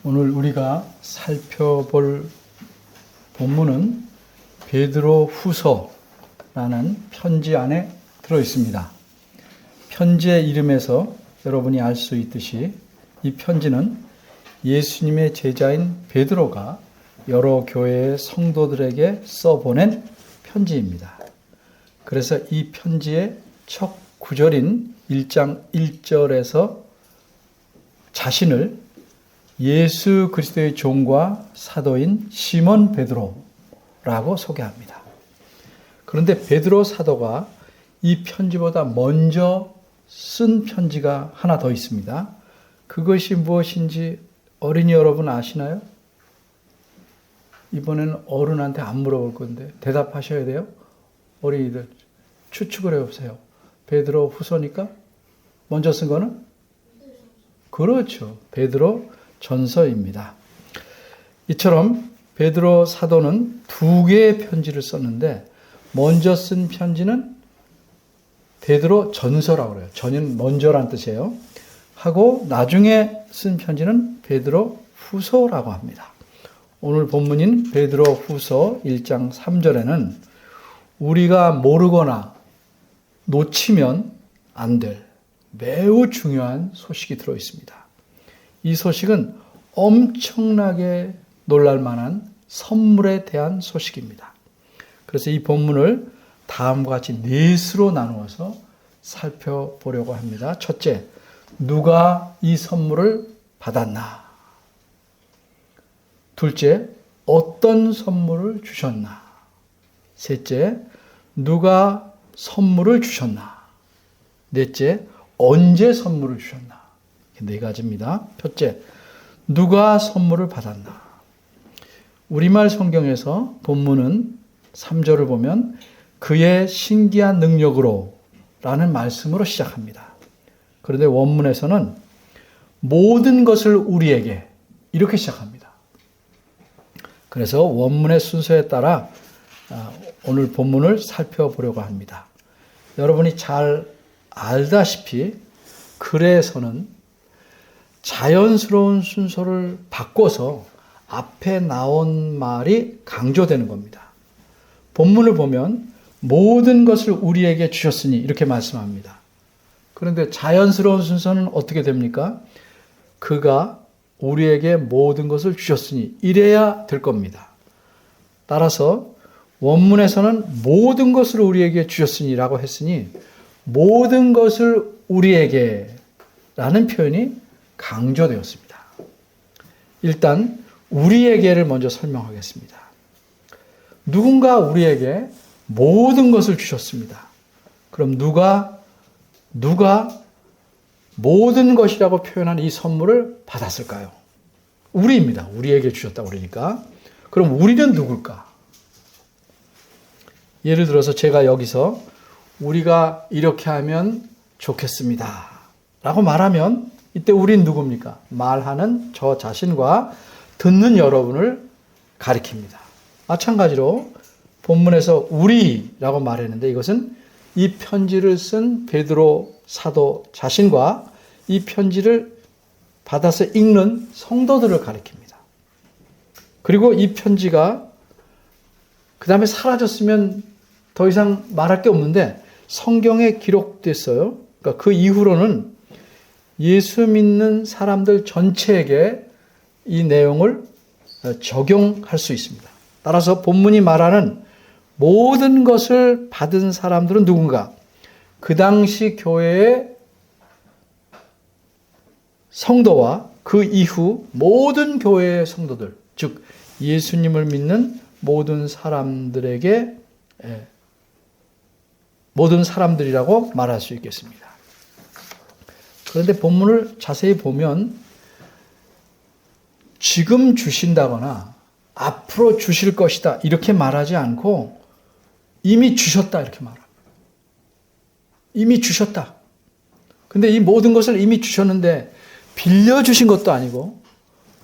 오늘 우리가 살펴볼 본문은 베드로 후서라는 편지 안에 들어 있습니다. 편지의 이름에서 여러분이 알 수 있듯이 이 편지는 예수님의 제자인 베드로가 여러 교회의 성도들에게 써보낸 편지입니다. 그래서 이 편지의 첫 구절인 1장 1절에서 자신을 예수 그리스도의 종과 사도인 시몬 베드로라고 소개합니다. 그런데 베드로 사도가 이 편지보다 먼저 쓴 편지가 하나 더 있습니다. 그것이 무엇인지 어린이 여러분 아시나요? 이번에는 어른한테 안 물어볼 건데 대답하셔야 돼요. 어린이들 추측을 해보세요. 베드로 후서니까 먼저 쓴 거는? 그렇죠. 베드로 전서입니다. 이처럼 베드로 사도는 두 개의 편지를 썼는데 먼저 쓴 편지는 베드로 전서라고 그래요. 전은 먼저란 뜻이에요. 하고 나중에 쓴 편지는 베드로 후서라고 합니다. 오늘 본문인 베드로 후서 1장 3절에는 우리가 모르거나 놓치면 안 될 매우 중요한 소식이 들어 있습니다. 이 소식은 엄청나게 놀랄만한 선물에 대한 소식입니다. 그래서 이 본문을 다음과 같이 넷으로 나누어서 살펴보려고 합니다. 첫째, 누가 이 선물을 받았나? 둘째, 어떤 선물을 주셨나? 셋째, 누가 선물을 주셨나? 넷째, 언제 선물을 주셨나? 네 가지입니다. 첫째, 누가 선물을 받았나? 우리말 성경에서 본문은 3절을 보면 그의 신기한 능력으로 라는 말씀으로 시작합니다. 그런데 원문에서는 모든 것을 우리에게 이렇게 시작합니다. 그래서 원문의 순서에 따라 오늘 본문을 살펴보려고 합니다. 여러분이 잘 알다시피 글에서는 자연스러운 순서를 바꿔서 앞에 나온 말이 강조되는 겁니다. 본문을 보면 모든 것을 우리에게 주셨으니 이렇게 말씀합니다. 그런데 자연스러운 순서는 어떻게 됩니까? 그가 우리에게 모든 것을 주셨으니 이래야 될 겁니다. 따라서 원문에서는 모든 것을 우리에게 주셨으니 라고 했으니 모든 것을 우리에게 라는 표현이 강조되었습니다. 일단 우리에게를 먼저 설명하겠습니다. 누군가 우리에게 모든 것을 주셨습니다. 그럼 누가 모든 것이라고 표현한 이 선물을 받았을까요? 우리입니다. 우리에게 주셨다 그러니까. 그럼 우리는 누굴까? 예를 들어서 제가 여기서 우리가 이렇게 하면 좋겠습니다 라고 말하면 이때 우린 누굽니까? 말하는 저 자신과 듣는 여러분을 가리킵니다. 마찬가지로 본문에서 우리라고 말했는데 이것은 이 편지를 쓴 베드로 사도 자신과 이 편지를 받아서 읽는 성도들을 가리킵니다. 그리고 이 편지가 그 다음에 사라졌으면 더 이상 말할 게 없는데 성경에 기록됐어요. 그러니까 그 이후로는 예수 믿는 사람들 전체에게 이 내용을 적용할 수 있습니다. 따라서 본문이 말하는 모든 것을 받은 사람들은 누군가? 그 당시 교회의 성도와 그 이후 모든 교회의 성도들, 즉 예수님을 믿는 모든 사람들에게 모든 사람들이라고 말할 수 있겠습니다. 그런데 본문을 자세히 보면 지금 주신다거나 앞으로 주실 것이다 이렇게 말하지 않고 이미 주셨다 이렇게 말합니다. 이미 주셨다. 근데 이 모든 것을 이미 주셨는데 빌려주신 것도 아니고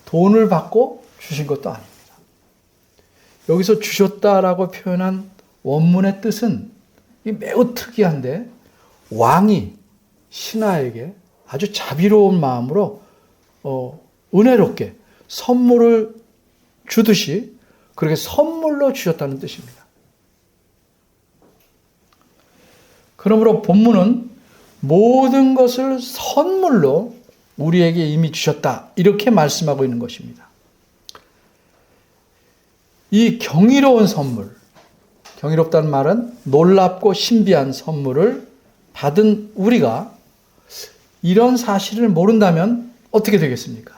돈을 받고 주신 것도 아닙니다. 여기서 주셨다라고 표현한 원문의 뜻은 매우 특이한데 왕이 신하에게 아주 자비로운 마음으로 은혜롭게 선물을 주듯이 그렇게 선물로 주셨다는 뜻입니다. 그러므로 본문은 모든 것을 선물로 우리에게 이미 주셨다, 이렇게 말씀하고 있는 것입니다. 이 경이로운 선물, 경이롭다는 말은 놀랍고 신비한 선물을 받은 우리가 이런 사실을 모른다면 어떻게 되겠습니까?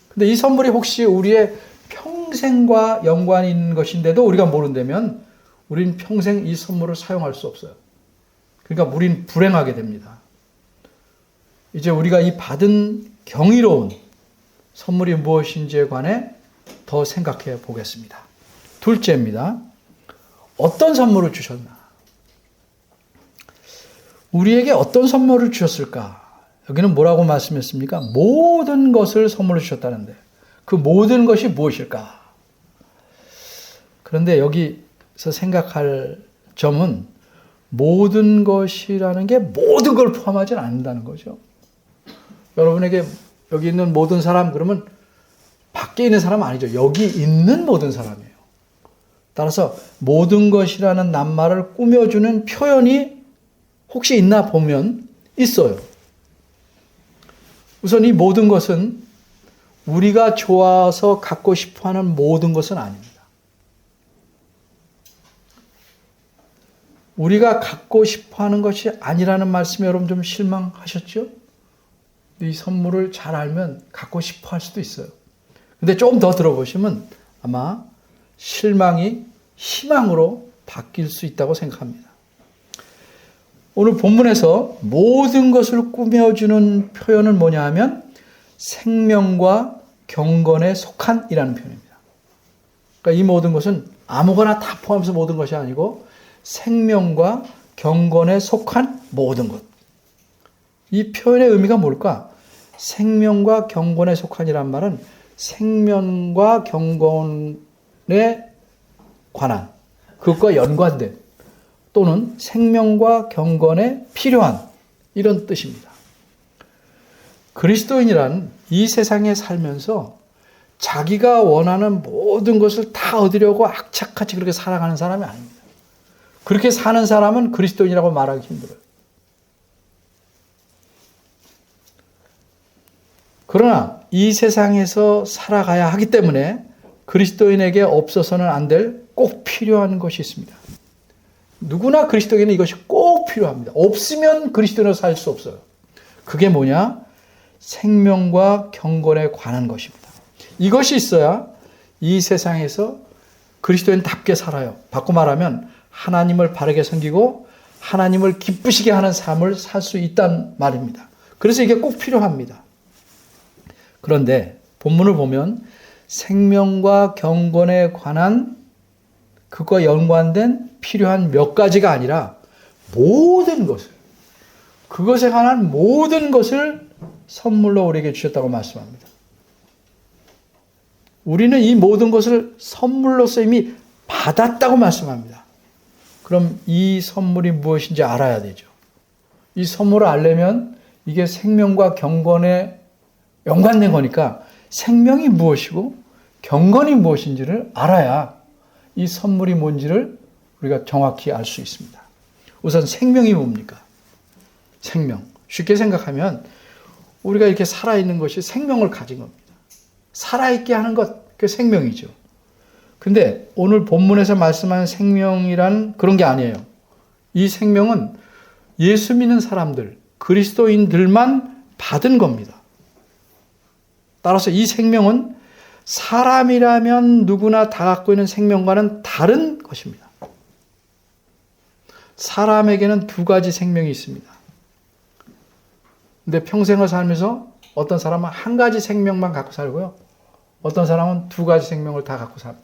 근데 이 선물이 혹시 우리의 평생과 연관이 있는 것인데도 우리가 모른다면 우리는 평생 이 선물을 사용할 수 없어요. 그러니까 우리는 불행하게 됩니다. 이제 우리가 이 받은 경이로운 선물이 무엇인지에 관해 더 생각해 보겠습니다. 둘째입니다. 어떤 선물을 주셨나? 우리에게 어떤 선물을 주셨을까? 여기는 뭐라고 말씀했습니까? 모든 것을 선물로 주셨다는데 그 모든 것이 무엇일까? 그런데 여기서 생각할 점은 모든 것이라는 게 모든 걸 포함하지 않는다는 거죠. 여러분에게 여기 있는 모든 사람 그러면 밖에 있는 사람 아니죠. 여기 있는 모든 사람이에요. 따라서 모든 것이라는 낱말을 꾸며주는 표현이 혹시 있나 보면 있어요. 우선 이 모든 것은 우리가 좋아서 갖고 싶어하는 모든 것은 아닙니다. 우리가 갖고 싶어하는 것이 아니라는 말씀에 여러분 좀 실망하셨죠? 이 선물을 잘 알면 갖고 싶어 할 수도 있어요. 근데 조금 더 들어보시면 아마 실망이 희망으로 바뀔 수 있다고 생각합니다. 오늘 본문에서 모든 것을 꾸며주는 표현은 뭐냐 하면 생명과 경건에 속한이라는 표현입니다. 그러니까 이 모든 것은 아무거나 다 포함해서 모든 것이 아니고 생명과 경건에 속한 모든 것. 이 표현의 의미가 뭘까? 생명과 경건에 속한이란 말은 생명과 경건에 관한, 그것과 연관된 또는 생명과 경건에 필요한 이런 뜻입니다. 그리스도인이란 이 세상에 살면서 자기가 원하는 모든 것을 다 얻으려고 악착같이 그렇게 살아가는 사람이 아닙니다. 그렇게 사는 사람은 그리스도인이라고 말하기 힘들어요. 그러나 이 세상에서 살아가야 하기 때문에 그리스도인에게 없어서는 안 될 꼭 필요한 것이 있습니다. 누구나 그리스도인은 이것이 꼭 필요합니다. 없으면 그리스도인으로 살 수 없어요. 그게 뭐냐? 생명과 경건에 관한 것입니다. 이것이 있어야 이 세상에서 그리스도인답게 살아요. 바꿔 말하면 하나님을 바르게 섬기고 하나님을 기쁘시게 하는 삶을 살 수 있단 말입니다. 그래서 이게 꼭 필요합니다. 그런데 본문을 보면 생명과 경건에 관한 그것과 연관된 필요한 몇 가지가 아니라 모든 것을, 그것에 관한 모든 것을 선물로 우리에게 주셨다고 말씀합니다. 우리는 이 모든 것을 선물로서 이미 받았다고 말씀합니다. 그럼 이 선물이 무엇인지 알아야 되죠. 이 선물을 알려면 이게 생명과 경건에 연관된 거니까 생명이 무엇이고 경건이 무엇인지를 알아야 이 선물이 뭔지를 우리가 정확히 알 수 있습니다. 우선 생명이 뭡니까? 생명. 쉽게 생각하면 우리가 이렇게 살아있는 것이 생명을 가진 겁니다. 살아있게 하는 것, 그게 생명이죠. 근데 오늘 본문에서 말씀하는 생명이란 그런 게 아니에요. 이 생명은 예수 믿는 사람들, 그리스도인들만 받은 겁니다. 따라서 이 생명은 사람이라면 누구나 다 갖고 있는 생명과는 다른 것입니다. 사람에게는 두 가지 생명이 있습니다. 근데 평생을 살면서 어떤 사람은 한 가지 생명만 갖고 살고요. 어떤 사람은 두 가지 생명을 다 갖고 삽니다.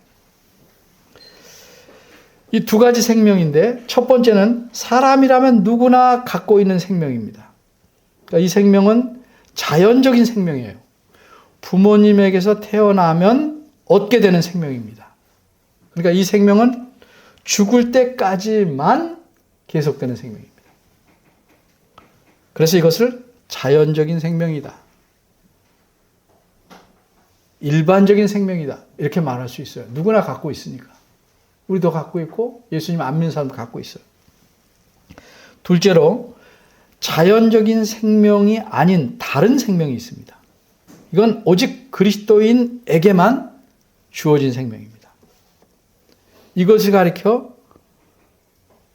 이 두 가지 생명인데 첫 번째는 사람이라면 누구나 갖고 있는 생명입니다. 그러니까 이 생명은 자연적인 생명이에요. 부모님에게서 태어나면 얻게 되는 생명입니다. 그러니까 이 생명은 죽을 때까지만 계속되는 생명입니다. 그래서 이것을 자연적인 생명이다. 일반적인 생명이다. 이렇게 말할 수 있어요. 누구나 갖고 있으니까. 우리도 갖고 있고 예수님 안 믿는 사람도 갖고 있어요. 둘째로 자연적인 생명이 아닌 다른 생명이 있습니다. 이건 오직 그리스도인에게만 주어진 생명입니다. 이것을 가리켜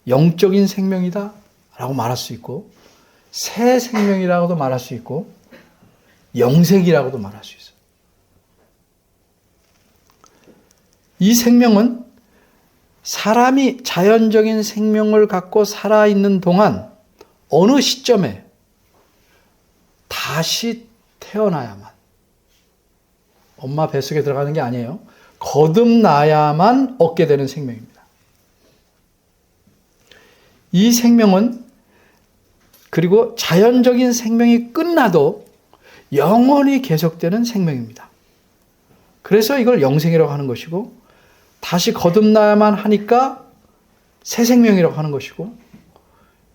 영적인 생명이다 라고 말할 수 있고 새 생명이라고도 말할 수 있고 영생이라고도 말할 수 있어요. 이 생명은 사람이 자연적인 생명을 갖고 살아있는 동안 어느 시점에 다시 태어나야만, 엄마 뱃속에 들어가는 게 아니에요. 거듭나야만 얻게 되는 생명입니다. 이 생명은 그리고 자연적인 생명이 끝나도 영원히 계속되는 생명입니다. 그래서 이걸 영생이라고 하는 것이고 다시 거듭나야만 하니까 새 생명이라고 하는 것이고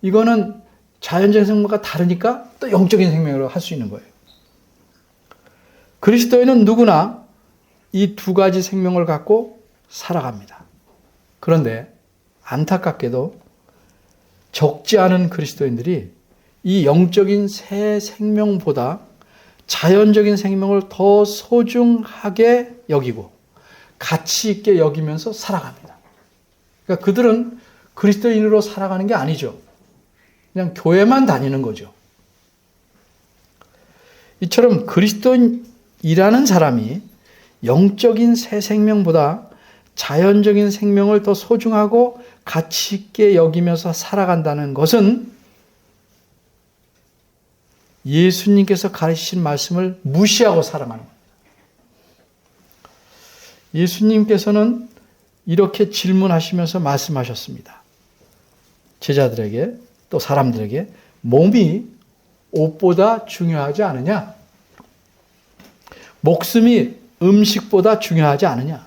이거는 자연적인 생명과 다르니까 또 영적인 생명이라고 할 수 있는 거예요. 그리스도인은 누구나 이 두 가지 생명을 갖고 살아갑니다. 그런데 안타깝게도 적지 않은 그리스도인들이 이 영적인 새 생명보다 자연적인 생명을 더 소중하게 여기고 가치 있게 여기면서 살아갑니다. 그러니까 그들은 그리스도인으로 살아가는 게 아니죠. 그냥 교회만 다니는 거죠. 이처럼 그리스도인이라는 사람이 영적인 새 생명보다 자연적인 생명을 더 소중하고 가치 있게 여기면서 살아간다는 것은 예수님께서 가르치신 말씀을 무시하고 살아가는 겁니다. 예수님께서는 이렇게 질문하시면서 말씀하셨습니다. 제자들에게 또 사람들에게 몸이 옷보다 중요하지 않으냐? 목숨이 음식보다 중요하지 않으냐?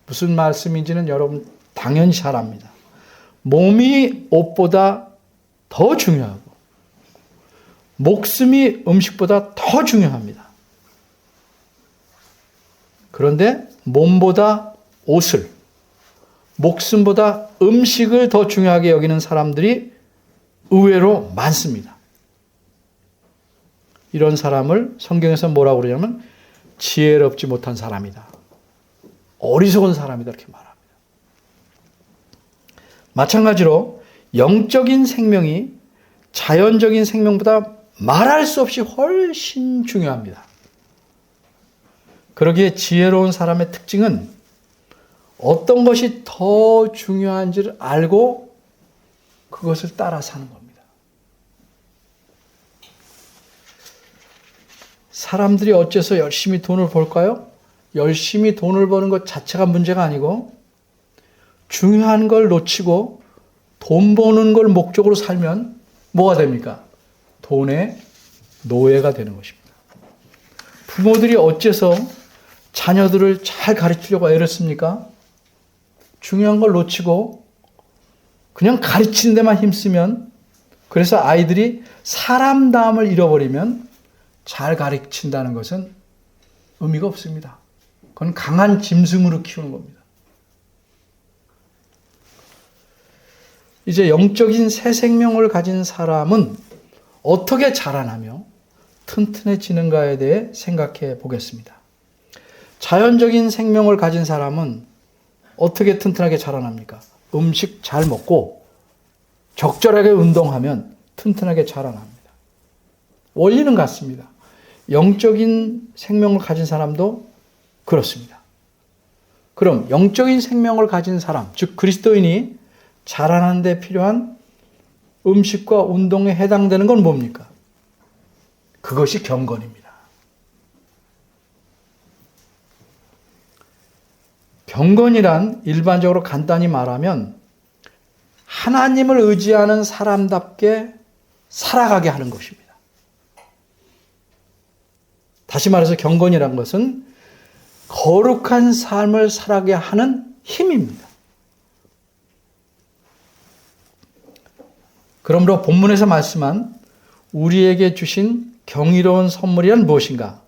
무슨 말씀인지는 여러분 당연히 잘 압니다. 몸이 옷보다 더 중요하고 목숨이 음식보다 더 중요합니다. 그런데 몸보다 옷을, 목숨보다 음식을 더 중요하게 여기는 사람들이 의외로 많습니다. 이런 사람을 성경에서 뭐라고 그러냐면 지혜롭지 못한 사람이다. 어리석은 사람이다 이렇게 말합니다. 마찬가지로 영적인 생명이 자연적인 생명보다 말할 수 없이 훨씬 중요합니다. 그러기에 지혜로운 사람의 특징은 어떤 것이 더 중요한지를 알고 그것을 따라 사는 겁니다. 사람들이 어째서 열심히 돈을 벌까요? 열심히 돈을 버는 것 자체가 문제가 아니고 중요한 걸 놓치고 돈 버는 걸 목적으로 살면 뭐가 됩니까? 돈의 노예가 되는 것입니다. 부모들이 어째서 자녀들을 잘 가르치려고 애를 씁니까? 중요한 걸 놓치고 그냥 가르치는 데만 힘쓰면, 그래서 아이들이 사람다움을 잃어버리면 잘 가르친다는 것은 의미가 없습니다. 그건 강한 짐승으로 키우는 겁니다. 이제 영적인 새 생명을 가진 사람은 어떻게 자라나며 튼튼해지는가에 대해 생각해 보겠습니다. 자연적인 생명을 가진 사람은 어떻게 튼튼하게 자라납니까? 음식 잘 먹고 적절하게 운동하면 튼튼하게 자라납니다. 원리는 같습니다. 영적인 생명을 가진 사람도 그렇습니다. 그럼 영적인 생명을 가진 사람, 즉 그리스도인이 자라는 데 필요한 음식과 운동에 해당되는 건 뭡니까? 그것이 경건입니다. 경건이란 일반적으로 간단히 말하면 하나님을 의지하는 사람답게 살아가게 하는 것입니다. 다시 말해서 경건이란 것은 거룩한 삶을 살아가게 하는 힘입니다. 그러므로 본문에서 말씀한 우리에게 주신 경이로운 선물이란 무엇인가?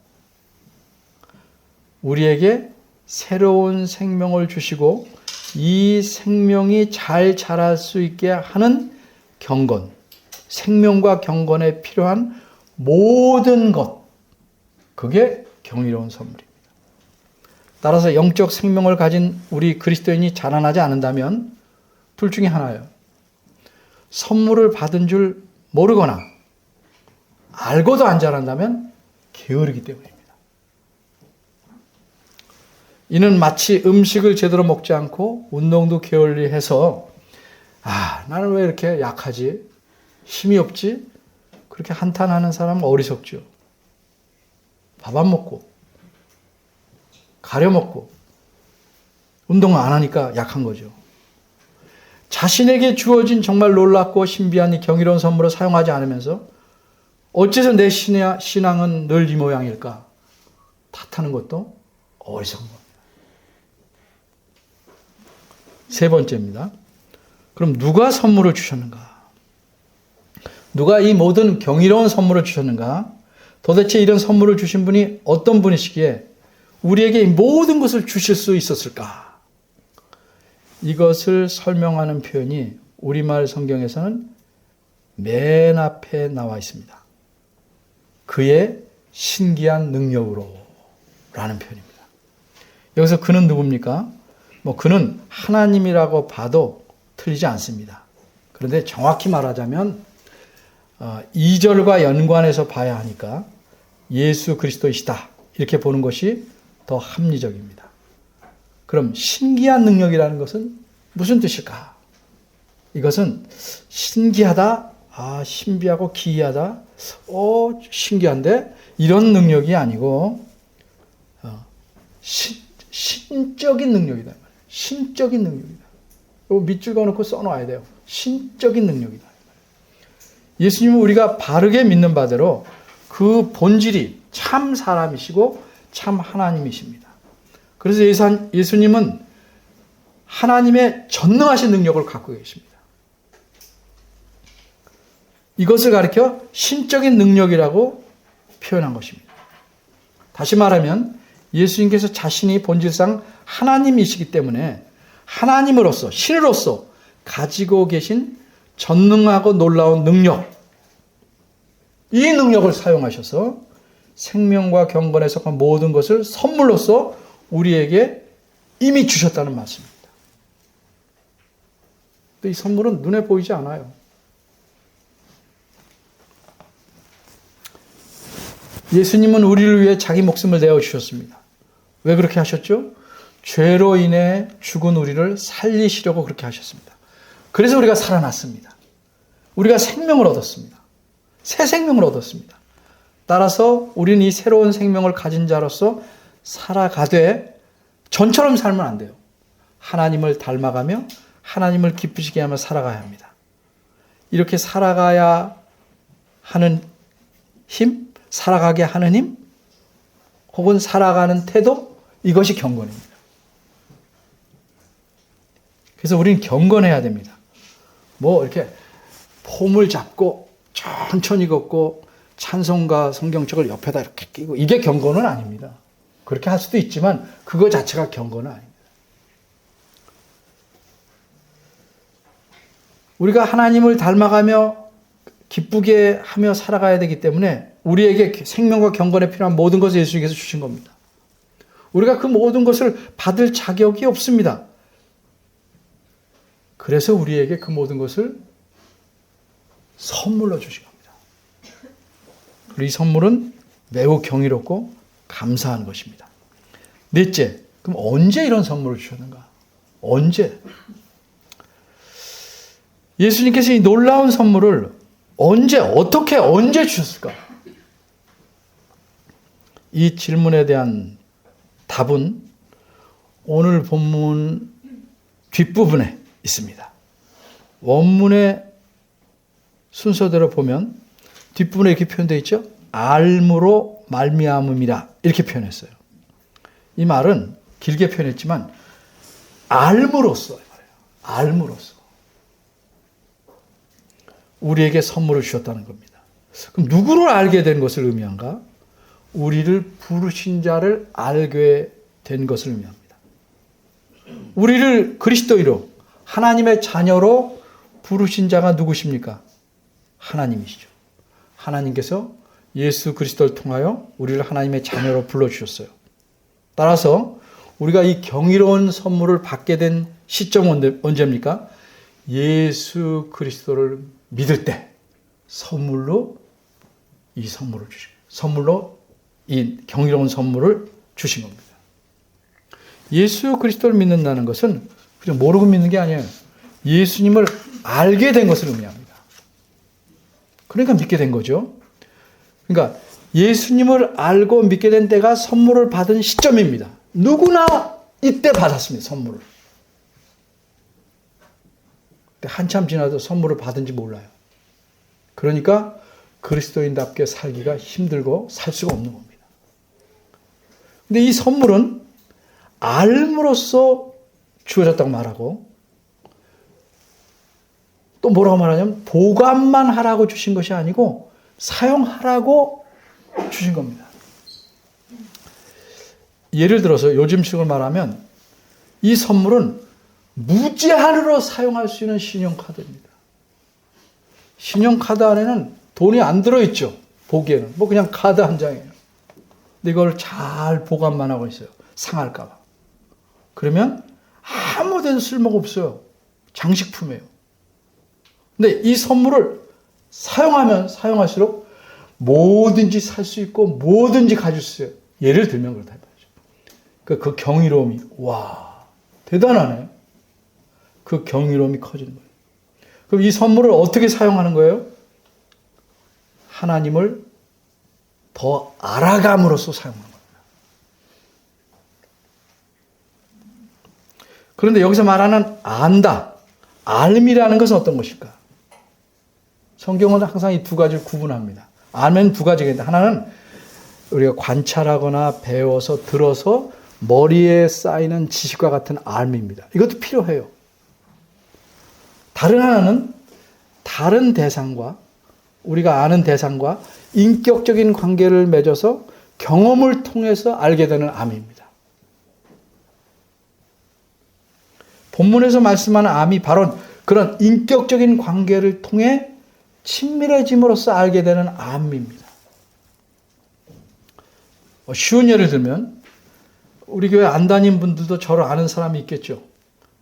우리에게 새로운 생명을 주시고 이 생명이 잘 자랄 수 있게 하는 경건, 생명과 경건에 필요한 모든 것, 그게 경이로운 선물입니다. 따라서 영적 생명을 가진 우리 그리스도인이 자라나지 않는다면 둘 중에 하나예요. 선물을 받은 줄 모르거나 알고도 안 자란다면 게으르기 때문입니다. 이는 마치 음식을 제대로 먹지 않고 운동도 게을리 해서 나는 왜 이렇게 약하지? 힘이 없지? 그렇게 한탄하는 사람은 어리석죠. 밥 안 먹고 가려 먹고 운동을 안 하니까 약한 거죠. 자신에게 주어진 정말 놀랍고 신비한 이 경이로운 선물을 사용하지 않으면서 어째서 내 신앙은 늘 이 모양일까? 탓하는 것도 어리석은 겁니다. 세 번째입니다. 그럼 누가 선물을 주셨는가? 누가 이 모든 경이로운 선물을 주셨는가? 도대체 이런 선물을 주신 분이 어떤 분이시기에 우리에게 이 모든 것을 주실 수 있었을까? 이것을 설명하는 표현이 우리말 성경에서는 맨 앞에 나와 있습니다. 그의 신기한 능력으로 라는 표현입니다. 여기서 그는 누굽니까? 그는 하나님이라고 봐도 틀리지 않습니다. 그런데 정확히 말하자면 2절과 연관해서 봐야 하니까 예수 그리스도이시다 이렇게 보는 것이 더 합리적입니다. 그럼 신기한 능력이라는 것은 무슨 뜻일까? 이것은 신기하다, 신비하고 기이하다, 신기한데 이런 능력이 아니고 신적인 능력이다. 신적인 능력이다. 이거 밑줄 그어놓고 써놔야 돼요. 신적인 능력이다. 예수님은 우리가 바르게 믿는 바대로 그 본질이 참 사람이시고 참 하나님이십니다. 그래서 예수님은 하나님의 전능하신 능력을 갖고 계십니다. 이것을 가리켜 신적인 능력이라고 표현한 것입니다. 다시 말하면 예수님께서 자신이 본질상 하나님이시기 때문에 하나님으로서, 신으로서 가지고 계신 전능하고 놀라운 능력, 이 능력을 사용하셔서 생명과 경건에 속한 모든 것을 선물로서 우리에게 이미 주셨다는 말씀입니다. 이 선물은 눈에 보이지 않아요. 예수님은 우리를 위해 자기 목숨을 내어주셨습니다. 왜 그렇게 하셨죠? 죄로 인해 죽은 우리를 살리시려고 그렇게 하셨습니다. 그래서 우리가 살아났습니다. 우리가 생명을 얻었습니다. 새 생명을 얻었습니다. 따라서 우리는 이 새로운 생명을 가진 자로서 살아가되 전처럼 살면 안 돼요. 하나님을 닮아가며 하나님을 기쁘시게 하며 살아가야 합니다. 이렇게 살아가야 하는 힘, 살아가게 하는 힘, 혹은 살아가는 태도, 이것이 경건입니다. 그래서 우리는 경건해야 됩니다. 이렇게 폼을 잡고 천천히 걷고 찬송가 성경책을 옆에다 이렇게 끼고 이게 경건은 아닙니다. 그렇게 할 수도 있지만 그거 자체가 경건은 아닙니다. 우리가 하나님을 닮아가며 기쁘게 하며 살아가야 되기 때문에 우리에게 생명과 경건에 필요한 모든 것을 예수님께서 주신 겁니다. 우리가 그 모든 것을 받을 자격이 없습니다. 그래서 우리에게 그 모든 것을 선물로 주신 겁니다. 그리고 이 선물은 매우 경이롭고 감사한 것입니다. 넷째, 그럼 언제 이런 선물을 주셨는가? 언제? 예수님께서 이 놀라운 선물을 언제 주셨을까? 이 질문에 대한 답은 오늘 본문 뒷부분에 있습니다. 원문의 순서대로 보면 뒷부분에 이렇게 표현되어 있죠. 알므로 말미암음이라 이렇게 표현했어요. 이 말은 길게 표현했지만 알므로써 알므로써 우리에게 선물을 주셨다는 겁니다. 그럼 누구를 알게 된 것을 의미한가? 우리를 부르신 자를 알게 된 것을 의미합니다. 우리를 그리스도인으로 하나님의 자녀로 부르신 자가 누구십니까? 하나님이시죠. 하나님께서 예수 그리스도를 통하여 우리를 하나님의 자녀로 불러주셨어요. 따라서 우리가 이 경이로운 선물을 받게 된 시점은 언제입니까? 예수 그리스도를 믿을 때 선물로 이 선물을 주신 거예요. 선물로 이 경이로운 선물을 주신 겁니다. 예수 그리스도를 믿는다는 것은 그냥 모르고 믿는 게 아니에요. 예수님을 알게 된 것을 의미합니다. 그러니까 믿게 된 거죠. 그러니까 예수님을 알고 믿게 된 때가 선물을 받은 시점입니다. 누구나 이때 받았습니다. 선물을. 근데 한참 지나도 선물을 받은지 몰라요. 그러니까 그리스도인답게 살기가 힘들고 살 수가 없는 겁니다. 근데 이 선물은 알므로써 주어졌다고 말하고 또 뭐라고 말하냐면 보관만 하라고 주신 것이 아니고 사용하라고 주신 겁니다. 예를 들어서 요즘식으로 말하면 이 선물은 무제한으로 사용할 수 있는 신용카드입니다. 신용카드 안에는 돈이 안 들어있죠. 보기에는. 뭐 그냥 카드 한 장이에요. 근데 이걸 잘 보관만 하고 있어요. 상할까 봐. 그러면 아무 데도 쓸모가 없어요. 장식품이에요. 근데 이 선물을 사용하면 사용할수록 뭐든지 살 수 있고 뭐든지 가질 수 있어요. 예를 들면 그렇다 해봐야죠. 그 경이로움이 와 대단하네. 그 경이로움이 커지는 거예요. 그럼 이 선물을 어떻게 사용하는 거예요? 하나님을 더 알아감으로써 사용하는 겁니다. 그런데 여기서 말하는 안다, 알미라는 것은 어떤 것일까? 성경은 항상 이 두 가지를 구분합니다. 알면 두 가지가 있는데 하나는 우리가 관찰하거나 배워서 들어서 머리에 쌓이는 지식과 같은 알미입니다. 이것도 필요해요. 다른 하나는 다른 대상과 우리가 아는 대상과 인격적인 관계를 맺어서 경험을 통해서 알게 되는 암입니다. 본문에서 말씀하는 암이 바로 그런 인격적인 관계를 통해 친밀해짐으로써 알게 되는 암입니다. 쉬운 예를 들면 우리 교회 안 다닌 분들도 저를 아는 사람이 있겠죠.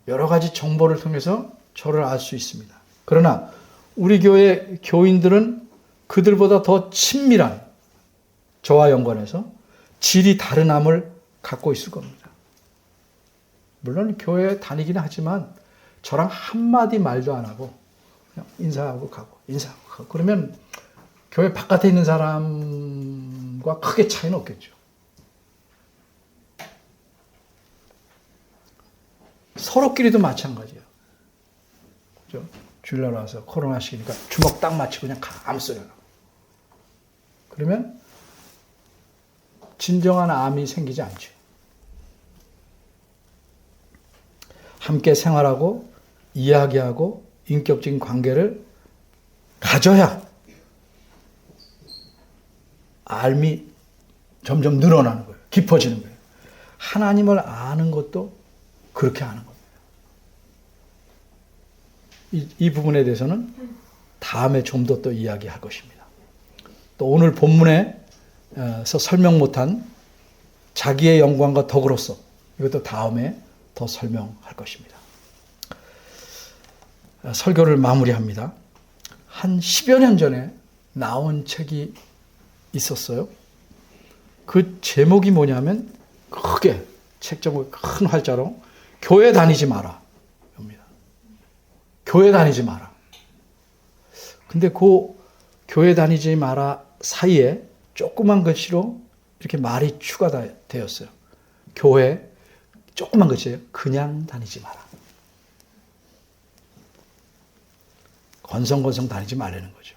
여러 가지 정보를 통해서 저를 알 수 있습니다. 그러나 우리 교회 교인들은 그들보다 더 친밀한 저와 연관해서 질이 다른 암을 갖고 있을 겁니다. 물론 교회에 다니긴 하지만 저랑 한마디 말도 안 하고 그냥 인사하고 가고 인사하고 가고 그러면 교회 바깥에 있는 사람과 크게 차이는 없겠죠. 서로끼리도 마찬가지예요. 그죠? 주일날 와서 코로나 시기니까 주먹 딱 맞추고 그냥 아무 소리 안 하고. 그러면 진정한 암이 생기지 않죠. 함께 생활하고 이야기하고 인격적인 관계를 가져야 알미 점점 늘어나는 거예요. 깊어지는 거예요. 하나님을 아는 것도 그렇게 아는 겁니다. 이 부분에 대해서는 다음에 좀 더 또 이야기할 것입니다. 또 오늘 본문에서 설명 못한 자기의 영광과 덕으로서 이것도 다음에 더 설명할 것입니다. 설교를 마무리합니다. 한 10여 년 전에 나온 책이 있었어요. 그 제목이 뭐냐면 크게 책 제목이 큰 활자로 교회 다니지 마라. 입니다. 교회 다니지 마라. 근데 그 교회 다니지 마라 사이에 조그만 글씨로 이렇게 말이 추가되었어요. 교회 조그만 글씨예요. 그냥 다니지 마라. 건성건성 다니지 말라는 거죠.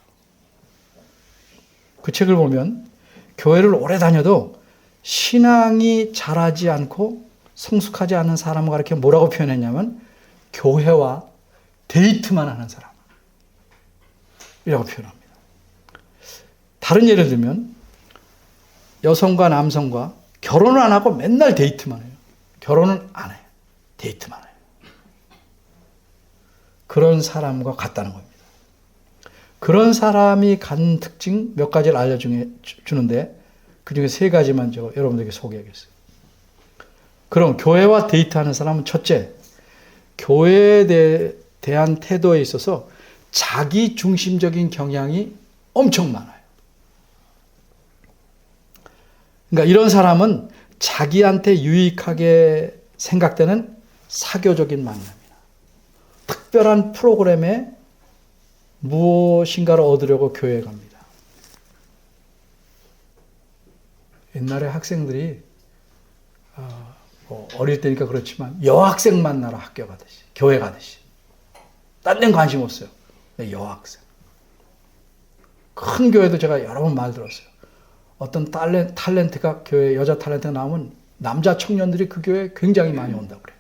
그 책을 보면 교회를 오래 다녀도 신앙이 자라지 않고 성숙하지 않은 사람을 가르쳐 뭐라고 표현했냐면 교회와 데이트만 하는 사람이라고 표현합니다. 다른 예를 들면 여성과 남성과 결혼을 안 하고 맨날 데이트만 해요. 결혼은 안 해요. 데이트만 해요. 그런 사람과 같다는 겁니다. 그런 사람이 갖는 특징 몇 가지를 알려주는데 그중에 세 가지만 제가 여러분들에게 소개하겠어요. 그럼 교회와 데이트하는 사람은 첫째, 교회에 대한 태도에 있어서 자기 중심적인 경향이 엄청 많아요. 그러니까 이런 사람은 자기한테 유익하게 생각되는 사교적인 만남이나 특별한 프로그램에 무엇인가를 얻으려고 교회에 갑니다. 옛날에 학생들이 어릴 때니까 그렇지만 여학생 만나러 학교 가듯이 교회 가듯이 딴 데는 관심 없어요. 여학생. 큰 교회도 제가 여러 번 말 들었어요. 어떤 탤런트가 교회 여자 탤런트가 나오면 남자 청년들이 그 교회에 굉장히 많이 온다고 그래요.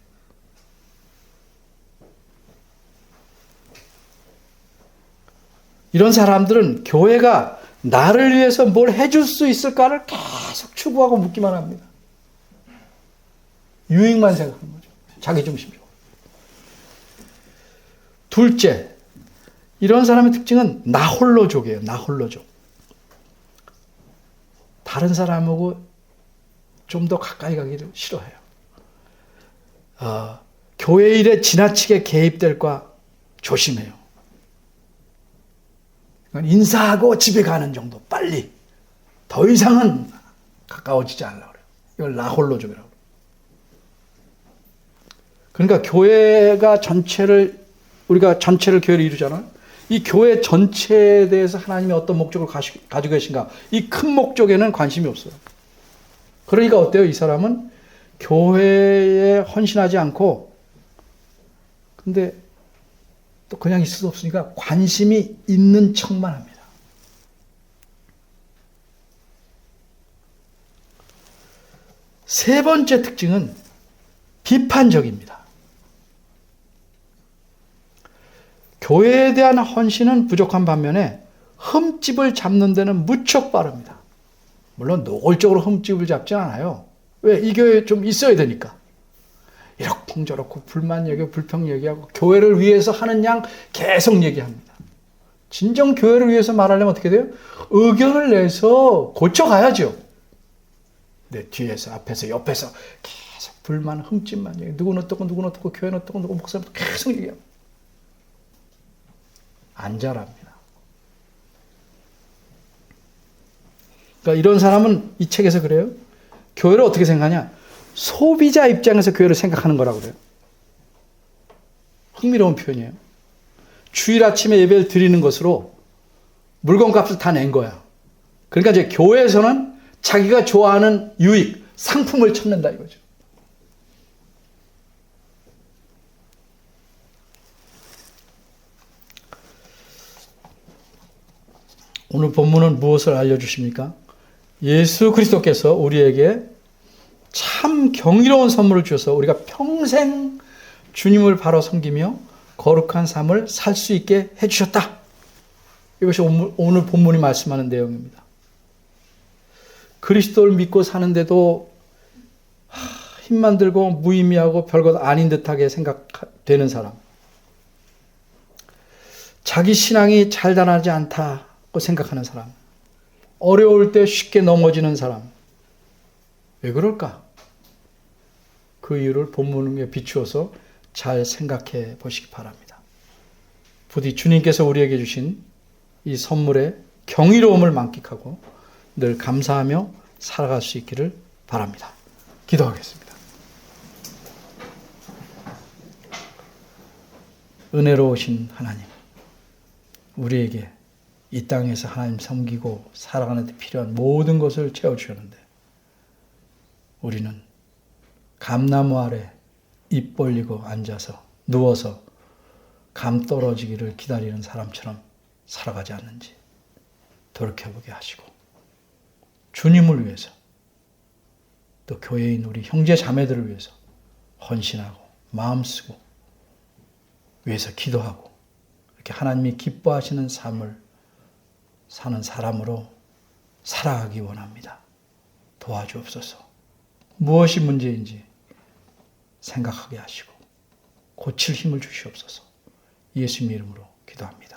이런 사람들은 교회가 나를 위해서 뭘 해줄 수 있을까를 계속 추구하고 묻기만 합니다. 유익만 생각하는 거죠. 자기 중심적으로. 둘째, 이런 사람의 특징은 나홀로족이에요. 나홀로족. 다른 사람하고 좀 더 가까이 가기를 싫어해요. 교회 일에 지나치게 개입될까 조심해요. 인사하고 집에 가는 정도, 빨리. 더 이상은 가까워지지 않으려고 그래요. 이걸 나홀로족이라고 그래요. 그러니까 우리가 전체를 교회를 이루잖아요. 이 교회 전체에 대해서 하나님이 어떤 목적을 가지고 계신가, 이 큰 목적에는 관심이 없어요. 그러니까 어때요? 이 사람은 교회에 헌신하지 않고, 근데 또 그냥 있을 수 없으니까 관심이 있는 척만 합니다. 세 번째 특징은 비판적입니다. 교회에 대한 헌신은 부족한 반면에 흠집을 잡는 데는 무척 빠릅니다. 물론 노골적으로 흠집을 잡지 않아요. 왜? 이 교회에 좀 있어야 되니까. 이렇쿵저렇쿵 불만 얘기하고 불평 얘기하고 교회를 위해서 하는 양 계속 얘기합니다. 진정 교회를 위해서 말하려면 어떻게 돼요? 의견을 내서 고쳐가야죠. 내 뒤에서 앞에서 옆에서 계속 불만 흠집만 얘기. 누구는 어떻고 누구는 어떻고 교회는 어떻고 누구 목사는 계속 얘기합니다. 안 자랍니다. 그러니까 이런 사람은 이 책에서 그래요. 교회를 어떻게 생각하냐? 소비자 입장에서 교회를 생각하는 거라고 그래요. 흥미로운 표현이에요. 주일 아침에 예배를 드리는 것으로 물건값을 다 낸 거야. 그러니까 이제 교회에서는 자기가 좋아하는 유익, 상품을 찾는다 이거죠. 오늘 본문은 무엇을 알려주십니까? 예수 그리스도께서 우리에게 참 경이로운 선물을 주셔서 우리가 평생 주님을 바로 섬기며 거룩한 삶을 살 수 있게 해주셨다. 이것이 오늘 본문이 말씀하는 내용입니다. 그리스도를 믿고 사는데도 힘만 들고 무의미하고 별것 아닌 듯하게 생각되는 사람. 자기 신앙이 잘 자라지 않다고 생각하는 사람. 어려울 때 쉽게 넘어지는 사람. 왜 그럴까? 그 이유를 본문에 비추어서 잘 생각해 보시기 바랍니다. 부디 주님께서 우리에게 주신 이 선물의 경이로움을 만끽하고 늘 감사하며 살아갈 수 있기를 바랍니다. 기도하겠습니다. 은혜로우신 하나님, 우리에게 이 땅에서 하나님 섬기고 살아가는 데 필요한 모든 것을 채워주셨는데 우리는 감나무 아래 입 벌리고 앉아서 누워서 감 떨어지기를 기다리는 사람처럼 살아가지 않는지 돌이켜보게 하시고 주님을 위해서 또 교회인 우리 형제 자매들을 위해서 헌신하고 마음 쓰고 위해서 기도하고 이렇게 하나님이 기뻐하시는 삶을 사는 사람으로 살아가기 원합니다. 도와주옵소서. 무엇이 문제인지 생각하게 하시고 고칠 힘을 주시옵소서. 예수님 이름으로 기도합니다.